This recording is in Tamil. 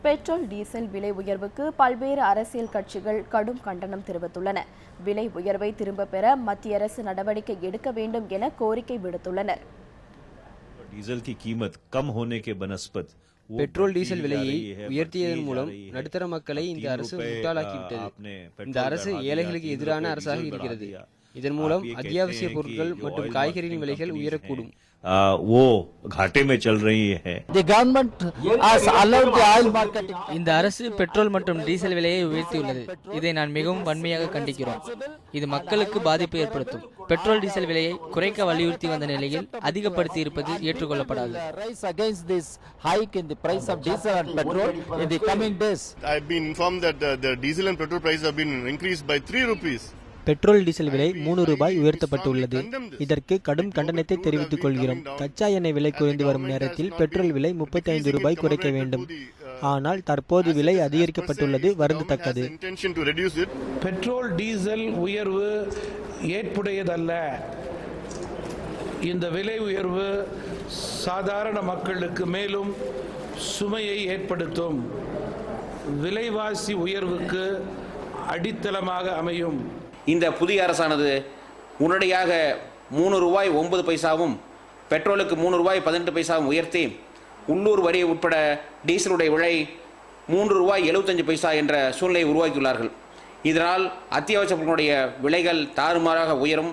பெட்ரோல் டீசல் விலை உயர்வுக்கு பல்வேறு அரசியல் கட்சிகள் கடும் கண்டனம் தெரிவித்துள்ளன. விலை உயர்வை திரும்ப பெற மத்திய அரசு நடவடிக்கை எடுக்க வேண்டும் என கோரிக்கை விடுத்துள்ளனர். பெட்ரோல் டீசல் விலையை உயர்த்தியதன் மூலம் நடுத்தர மக்களை இந்த அரசு முட்டாளாக்கிவிட்டது. இந்த அரசு ஏழைகளுக்கு எதிரான அரசாக இருக்கிறது. இதன் மூலம் அத்தியாவசிய பொருட்கள் மற்றும் காய்கறிகளின் விலைகள் உயரக்கூடும். இந்த அரசு பெட்ரோல் மற்றும் டீசல் விலையை உயர்த்தியுள்ளது. இதை நான் மிகவும் வன்மையாக கண்டிக்கிறோம். இது மக்களுக்கு பாதிப்பை ஏற்படுத்தும். பெட்ரோல் டீசல் விலையை குறைக்க வலியுறுத்தி வந்த நிலையில் அதிகப்படுத்தி இருப்பது ஏற்றுக்கொள்ளப்படாது. பெட்ரோல் டீசல் விலை 3 ரூபாய் உயர்த்தப்பட்டுள்ளது. இதற்கு கடும் கண்டனத்தை தெரிவித்துக் கொள்கிறோம். கச்சா எண்ணெய் விலை குறைந்து வரும் நேரத்தில் பெட்ரோல் விலை 35 ரூபாய் குறைக்க வேண்டும். ஆனால் தற்போது விலை அதிகரிக்கப்பட்டுள்ளது வருந்தத்தக்கது. பெட்ரோல் டீசல் உயர்வு ஏற்புடையதல்ல. இந்த விலை உயர்வு சாதாரண மக்களுக்கு மேலும் சுமையை ஏற்படுத்தும். விலைவாசி உயர்வுக்கு அடித்தளமாக அமையும். இந்த புதிய அரசானது உடனடியாக 3 ரூபாய் 9 பைசாவும் பெட்ரோலுக்கு 3 ரூபாய் 18 பைசாவும் உயர்த்தி உள்ளூர் வரி உட்பட டீசலுடைய விலை 3 ரூபாய் 75 பைசா என்ற சூழ்நிலையை உருவாக்கியுள்ளார்கள். இதனால் அத்தியாவசிய பொருட்களுடைய விலைகள் தாறுமாறாக உயரும்.